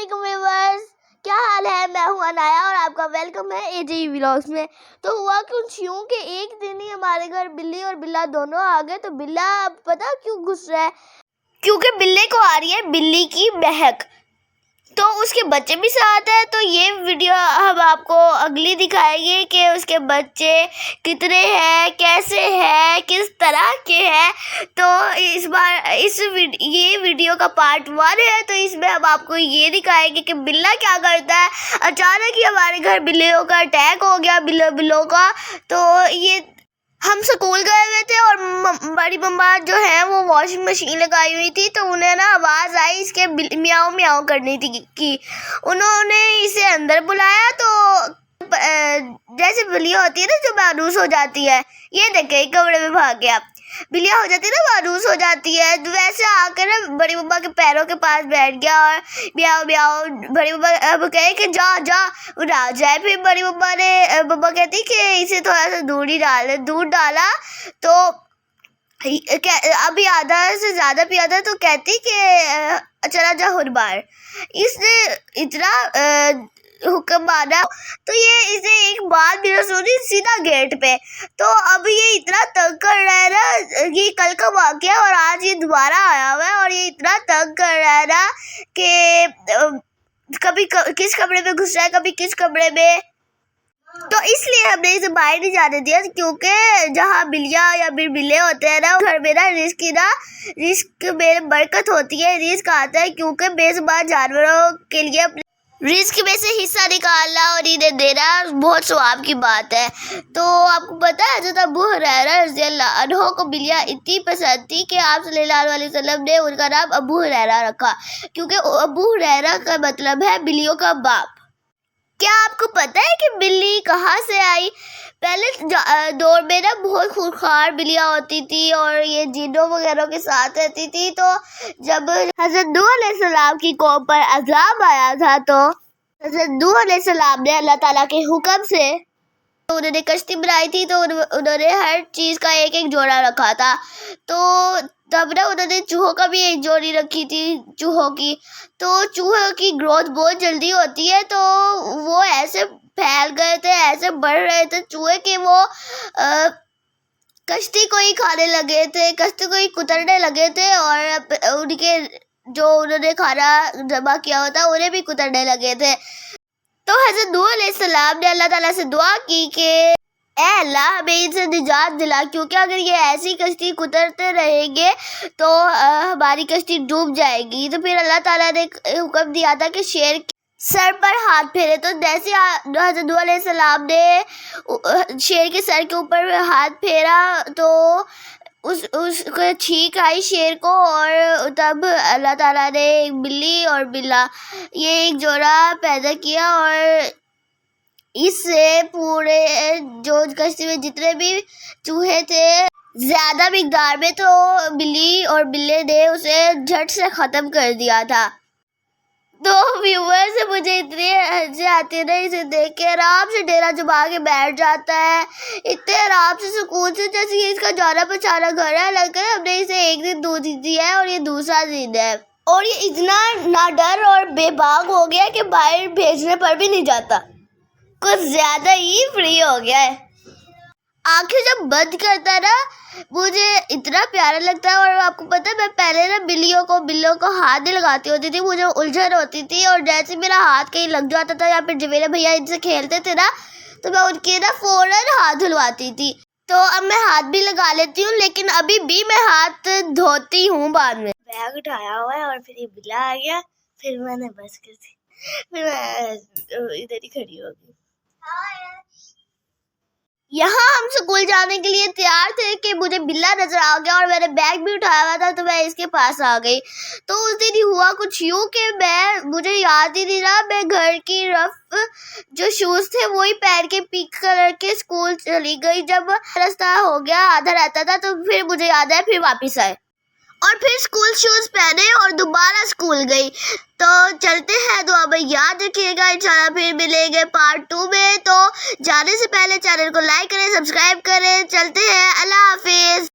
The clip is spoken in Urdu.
علیکم ویورز، کیا حال ہے؟ میں ہوں انایا اور آپ کا ویلکم ہے اے جی ولاگز میں۔ تو ہوا کچھ یوں کہ ایک دن ہی ہمارے گھر بلی اور بلا دونوں آ گئے۔ تو بلا پتا کیوں غص رہا ہے؟ کیونکہ بلے کو آ رہی ہے بلی کی بہک، تو اس کے بچے بھی ساتھ ہیں۔ تو یہ ویڈیو ہم آپ کو اگلی دکھائے گی کہ اس کے بچے کتنے ہیں، کیسے ہیں، کس طرح کے ہیں۔ تو اس بار یہ ویڈیو کا پارٹ 1 ہے، تو اس میں ہم آپ کو یہ دکھائیں گے کہ بلا کیا کرتا ہے۔ اچانک ہی ہمارے گھر بلیوں کا اٹیک ہو گیا، بلوں کا۔ تو یہ ہم سکول گئے ہوئے تھے اور بڑی مما جو ہے وہ واشنگ مشین لگائی ہوئی تھی، تو انہیں نا آواز آئی اس کے میاؤں میاؤں کرنی تھی کی۔ انہوں نے اسے اندر بلایا، تو جیسے بلیاں ہوتی ہے نا جو مانوس ہو جاتی ہے، یہ دیکھیں کمرے میں بھاگ گیا، بلیاں ہو جاتی ہے نا مانوس ہو جاتی ہے، ویسے آ کر نا بڑی مما کے پیروں کے پاس بیٹھ گیا اور میاؤں میاؤں۔ بڑی مما اب کہے کہ جا جا اڑا جائے۔ پھر بڑی مما کہتی کہ اسے تھوڑا سا دودھ ڈالا، تو ابھی آدھا سے زیادہ پیا تھا، تو کہتی کہ چلا جا ہر بار۔ اس نے اتنا حکم مانا، تو یہ اسے ایک بات بھی نہ سنی، سیدھا گیٹ پہ۔ تو اب یہ اتنا تنگ کر رہا ہے نا، یہ کل کا واقعہ اور آج یہ دوبارہ آیا ہوا ہے، اور یہ اتنا تنگ کر رہا ہے نا کہ کبھی کس کمرے میں گھس رہا ہے، کبھی کس کمرے میں۔ تو اس لیے ہم نے اسے باہر نہیں جانے دیا، کیونکہ جہاں بلیاں یا بلے ہوتے ہیں نا، گھر میں نا رزق میں برکت ہوتی ہے، رزق آتا ہے، کیونکہ بے زبان جانوروں کے لیے اپنے رزق میں سے حصہ نکالنا اور انہیں دینا بہت ثواب کی بات ہے۔ تو آپ کو پتہ ہے حضرت ابو ہریرہ رضی اللہ عنہ کو بلیاں اتنی پسند تھی کہ آپ صلی اللہ علیہ وسلم نے ان کا نام ابو ہریرہ رکھا، کیونکہ ابو ہریرہ کا مطلب ہے بلیوں کا باپ۔ کیا آپ کو پتہ ہے کہ بلی کہاں سے آئی؟ پہلے دور میں نا بہت خونخوار بلیاں ہوتی تھی اور یہ جنوں وغیرہ کے ساتھ رہتی تھی۔ تو جب حضرت نوح علیہ السلام کی قوم پر عذاب آیا تھا، تو حضرت نوح علیہ السلام نے اللہ تعالیٰ کے حکم سے انہوں نے کشتی بنائی تھی، تو انہوں نے ہر چیز کا ایک ایک جوڑا رکھا تھا۔ تو تب نا انہوں نے چوہوں کا بھی ایک جوڑی رکھی تھی، چوہوں کی۔ تو چوہوں کی گروتھ بہت جلدی ہوتی ہے، تو وہ ایسے پھیل گئے تھے، ایسے بڑھ رہے تھے چوہے کہ وہ کشتی کو ہی کھانے لگے تھے، کشتی کو ہی کترنے لگے تھے، اور ان کے جو انہوں نے کھانا جمع کیا ہوتا انہیں بھی کترنے لگے تھے۔ تو حضرت نوح علیہ السلام نے اللہ تعالیٰ سے دعا کی کہ اے اللہ ہمیں ان سے نجات دلا، کیونکہ اگر یہ ایسی کشتی کترتے رہیں گے تو ہماری کشتی ڈوب جائے گی۔ تو پھر اللہ تعالیٰ نے حکم دیا تھا کہ شیر کے سر پر ہاتھ پھیرے، تو جیسے حضرت نوح علیہ السلام نے شیر کے سر کے اوپر ہاتھ پھیرا، تو اس کو چھینک آئی شیر کو، اور تب اللہ تعالیٰ نے ایک بلی اور بلا یہ ایک جوڑا پیدا کیا، اور اس سے پورے جو کشتی میں جتنے بھی چوہے تھے زیادہ مقدار میں، تو بلی اور بلے نے اسے جھٹ سے ختم کر دیا تھا۔ تو ویورز مجھے اتنی ہنسی آتی ہے نا اسے دیکھ کے، آرام سے ڈیرا جما کے بیٹھ جاتا ہے، اتنے آرام سے سکون سے، جیسے یہ اس کا جانا پہچانا گھر ہے۔ لگ کر ہم نے اسے ایک دن دودھ دیا ہے اور یہ دوسرا دن ہے، اور یہ اتنا ناڈر اور بے باک ہو گیا کہ باہر بھیجنے پر بھی نہیں جاتا، کچھ زیادہ ہی فری ہو گیا ہے۔ آنکھیں جب بند کرتا ہے نا مجھے اتنا پیارا لگتا ہے، اور آپ کو پتہ ہے میں پہلے نا بلیوں کو ہاتھ نہیں لگاتی ہوتی تھی، مجھے الجھن ہوتی تھی، اور جیسے میرا ہاتھ کہیں لگ جاتا تھا یا پھر جو میرے بھیا ان سے کھیلتے تھے نا تو میں ان کے نا فوراً ہاتھ دھلواتی تھی۔ تو اب میں ہاتھ بھی لگا لیتی ہوں، لیکن ابھی بھی میں ہاتھ دھوتی ہوں بعد میں۔ بیگ اٹھایا ہوا ہے اور پھر یہ بلا آ گیا، پھر میں نے بس کر دی، پھر میں ادھر ہی کھڑی ہو گئی۔ یہاں ہم سکول جانے کے لیے تیار تھے کہ مجھے بلا نظر آ گیا، اور میں نے بیگ بھی اٹھایا ہوا تھا، تو میں اس کے پاس آ گئی۔ تو اس دن ہی ہوا کچھ یوں کہ مجھے یاد ہی نہیں رہا، میں گھر کی رف جو شوز تھے وہی پہن کے پنک کلر کے اسکول چلی گئی۔ جب راستہ ہو گیا آدھا رہتا تھا، تو پھر مجھے یاد آیا، پھر واپس آئے اور پھر اسکول شوز پہنے اور دوبارہ اسکول گئی۔ تو چلتے ہیں، دعا میں یاد رکھیے گا، انشاءاللہ پھر ملیں گے پارٹ 2 میں۔ تو جانے سے پہلے چینل کو لائک کریں، سبسکرائب کریں۔ چلتے ہیں، اللہ حافظ۔